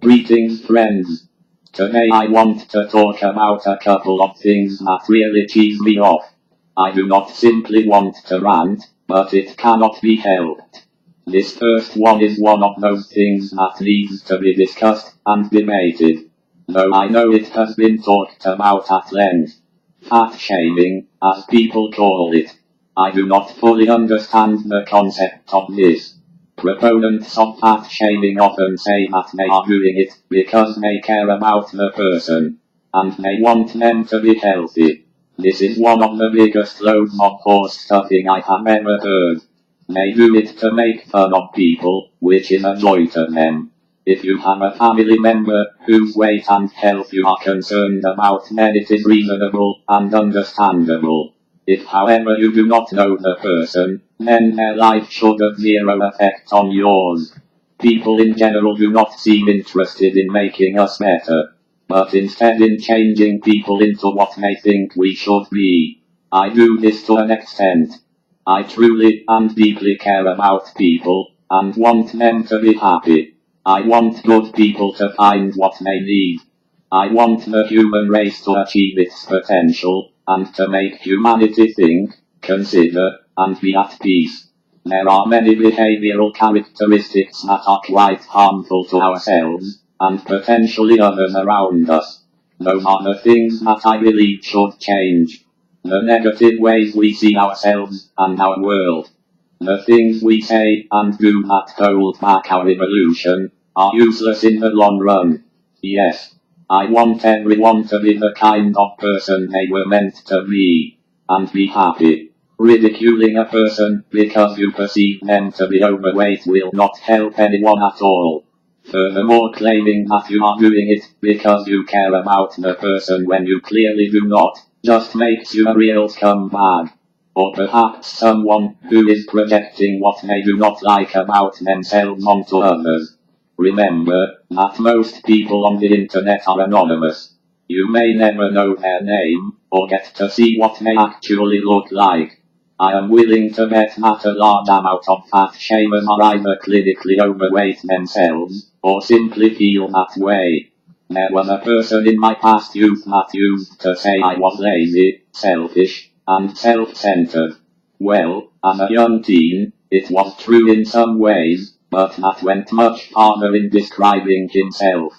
Greetings friends. Today I want to talk about a couple of things that really cheese me off. I do not simply want to rant, but it cannot be helped. This first one is one of those things that needs to be discussed and debated. Though I know it has been talked about at length. Fat shaming, as people call it. I do not fully understand the concept of this. Proponents of fat shaming often say that they are doing it because they care about the person, and they want them to be healthy. This is one of the biggest loads of horse stuffing I have ever heard. They do it to make fun of people, which is a joy to them. If you have a family member whose weight and health you are concerned about, then it is reasonable and understandable. If however you do not know the person, then their life should have zero effect on yours. People in general do not seem interested in making us better, but instead in changing people into what they think we should be. I do this to an extent. I truly and deeply care about people, and want them to be happy. I want good people to find what they need. I want the human race to achieve its potential, and to make humanity think, consider, and be at peace. There are many behavioral characteristics that are quite harmful to ourselves, and potentially others around us. Those are the things that I believe should change. The negative ways we see ourselves and our world. The things we say and do that hold back our evolution are useless in the long run. Yes. I want everyone to be the kind of person they were meant to be, and be happy. Ridiculing a person because you perceive them to be overweight will not help anyone at all. Furthermore, claiming that you are doing it because you care about the person when you clearly do not, just makes you a real scumbag. Or perhaps someone who is projecting what they do not like about themselves onto others. Remember that most people on the internet are anonymous. You may never know their name, or get to see what they actually look like. I am willing to bet that a large amount of fat shamers are either clinically overweight themselves, or simply feel that way. There was a person in my past youth that used to say I was lazy, selfish, and self-centered. Well, as a young teen, it was true in some ways, but that went much farther in describing himself.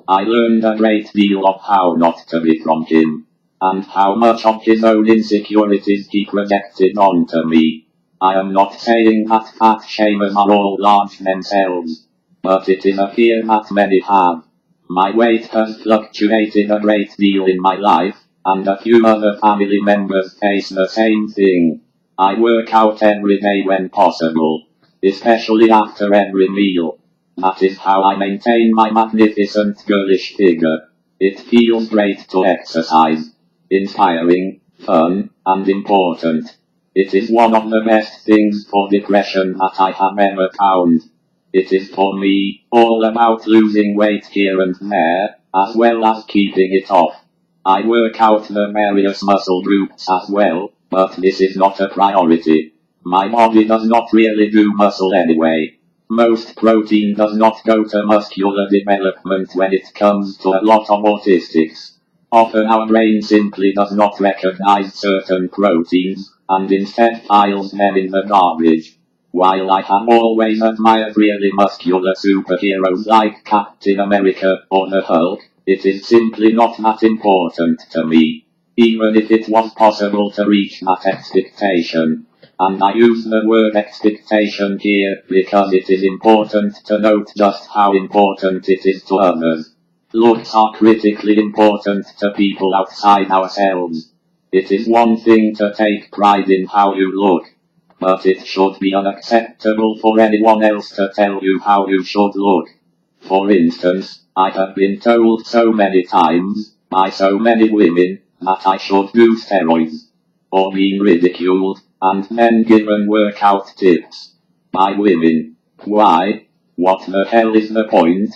I learned a great deal of how not to be from him, and how much of his own insecurities he projected onto me. I am not saying that fat shamers are all large themselves, but it is a fear that many have. My weight has fluctuated a great deal in my life, and a few other family members face the same thing. I work out every day when possible, especially after every meal. That is how I maintain my magnificent girlish figure. It feels great to exercise. Inspiring, fun, and important. It is one of the best things for depression that I have ever found. It is for me all about losing weight here and there, as well as keeping it off. I work out the various muscle groups as well, but this is not a priority. My body does not really do muscle anyway. Most protein does not go to muscular development when it comes to a lot of autistics. Often our brain simply does not recognize certain proteins, and instead files them in the garbage. While I have always admired really muscular superheroes like Captain America or the Hulk, it is simply not that important to me, even if it was possible to reach that expectation. And I use the word expectation here because it is important to note just how important it is to others. Looks are critically important to people outside ourselves. It is one thing to take pride in how you look, but it should be unacceptable for anyone else to tell you how you should look. For instance, I have been told so many times, by so many women, that I should do steroids, or been ridiculed, and then given workout tips. By women. Why? What the hell is the point?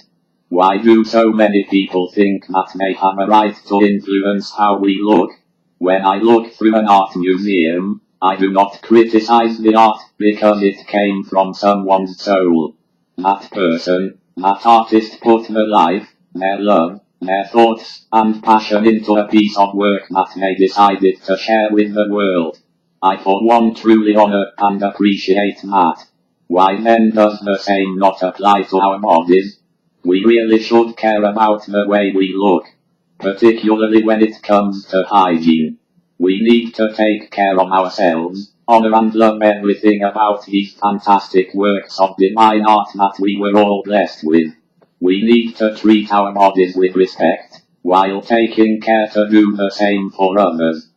Why do so many people think that they have a right to influence how we look? When I look through an art museum, I do not criticize the art because it came from someone's soul. That person, That artist put their life, their love, their thoughts, and passion into a piece of work that they decided to share with the world. I for one truly honor and appreciate that. Why then does the same not apply to our bodies? We really should care about the way we look, particularly when it comes to hygiene. We need to take care of ourselves, honor and love everything about these fantastic works of divine art that we were all blessed with. We need to treat our bodies with respect, while taking care to do the same for others.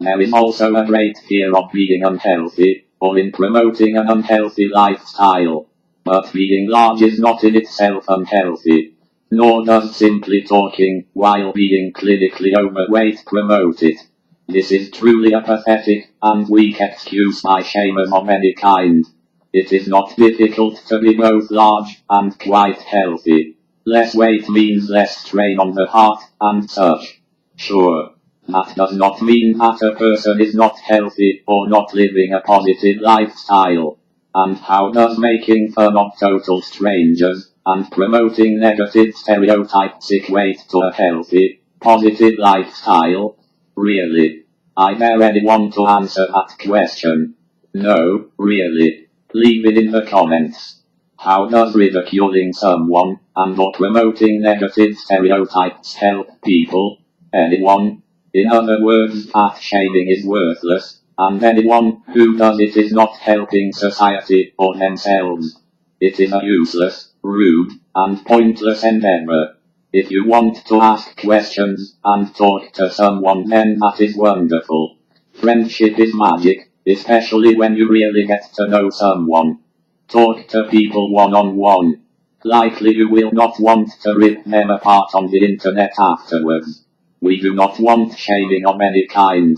There is also a great fear of being unhealthy, or in promoting an unhealthy lifestyle. But being large is not in itself unhealthy, nor does simply talking while being clinically overweight promote it. This is truly a pathetic and weak excuse by shamers of any kind. It is not difficult to be both large and quite healthy. Less weight means less strain on the heart and such. Sure, that does not mean that a person is not healthy or not living a positive lifestyle. And how does making fun of total strangers and promoting negative stereotypes equate to a healthy, positive lifestyle? Really? I dare anyone to answer that question. No, really. Leave it in the comments. How does ridiculing someone and or promoting negative stereotypes help people? Anyone? In other words, fat shaming is worthless, and anyone who does it is not helping society or themselves. It is a useless, rude, and pointless endeavor. If you want to ask questions and talk to someone, then that is wonderful. Friendship is magic, especially when you really get to know someone. Talk to people one-on-one. Likely you will not want to rip them apart on the internet afterwards. We do not want shaming of any kind.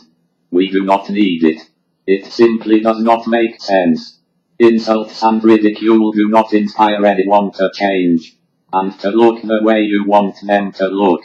We do not need it. It simply does not make sense. Insults and ridicule do not inspire anyone to change, and to look the way you want them to look.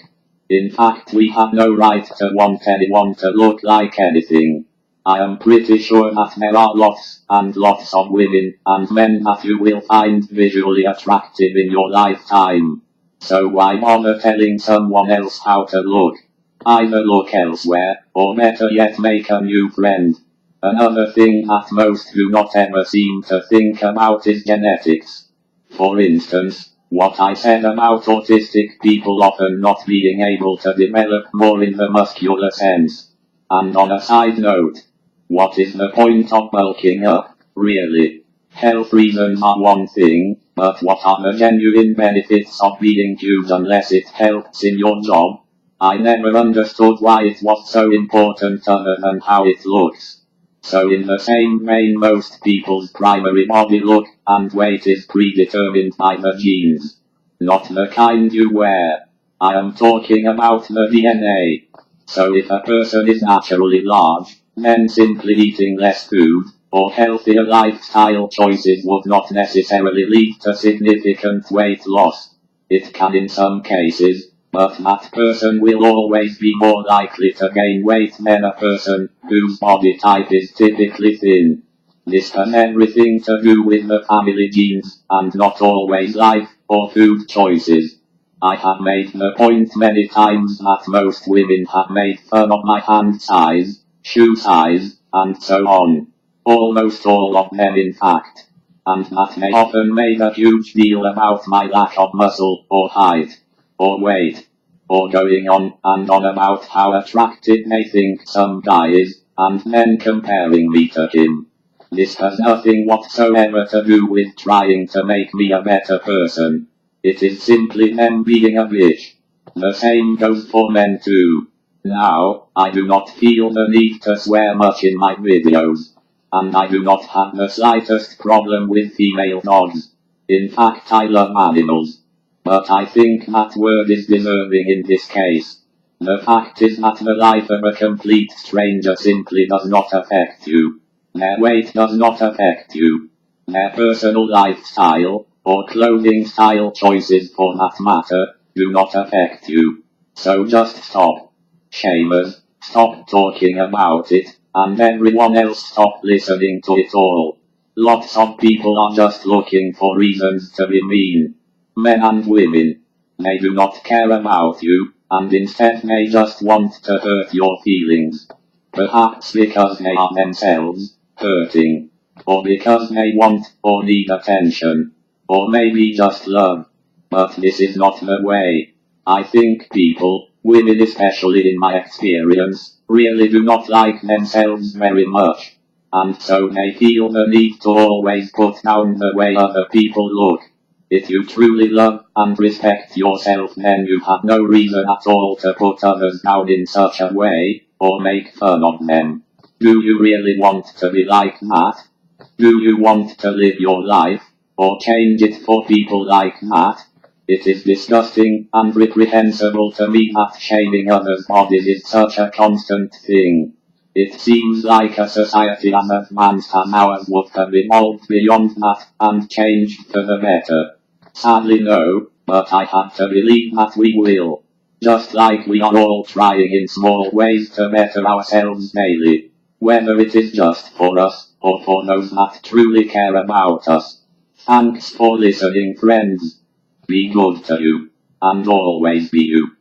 In fact, we have no right to want anyone to look like anything. I am pretty sure that there are lots and lots of women and men that you will find visually attractive in your lifetime. So why bother telling someone else how to look? Either look elsewhere, or better yet make a new friend. Another thing that most do not ever seem to think about is genetics. For instance, what I said about autistic people often not being able to develop more in the muscular sense. And on a side note, what is the point of bulking up, really? Health reasons are one thing, but what are the genuine benefits of being huge unless it helps in your job? I never understood why it was so important other than how it looks. So in the same vein, most people's primary body look and weight is predetermined by the genes. Not the kind you wear. I am talking about the DNA. So if a person is naturally large, then simply eating less food, or healthier lifestyle choices would not necessarily lead to significant weight loss. It can in some cases, but that person will always be more likely to gain weight than a person whose body type is typically thin. This has everything to do with the family genes, and not always life or food choices. I have made the point many times that most women have made fun of my hand size, shoe size, and so on. Almost all of them in fact. And that they often made a huge deal about my lack of muscle or height, or weight, or going on and on about how attractive they think some guy is, and then comparing me to him. This has nothing whatsoever to do with trying to make me a better person. It is simply them being a bitch. The same goes for men too. Now, I do not feel the need to swear much in my videos. And I do not have the slightest problem with female dogs. In fact, I love animals. But I think that word is deserving in this case. The fact is that the life of a complete stranger simply does not affect you. Their weight does not affect you. Their personal lifestyle, or clothing style choices for that matter, do not affect you. So just stop. Shamers, stop talking about it, and everyone else stop listening to it all. Lots of people are just looking for reasons to be mean. men and women. They do not care about you, and instead may just want to hurt your feelings. Perhaps because they are themselves hurting, or because they want or need attention, or maybe just love. But this is not the way. I think people, women especially in my experience, really do not like themselves very much. And so they feel the need to always put down the way other people look. If you truly love and respect yourself, then you have no reason at all to put others down in such a way, or make fun of them. Do you really want to be like that? Do you want to live your life, or change it for people like that? It is disgusting and reprehensible to me that shaming others' bodies is such a constant thing. It seems like a society and advanced and ours would have evolved beyond that and changed for the better. Sadly no, but I have to believe that we will. Just like we are all trying in small ways to better ourselves daily. Whether it is just for us, or for those that truly care about us. Thanks for listening, friends. Be good to you, and always be you.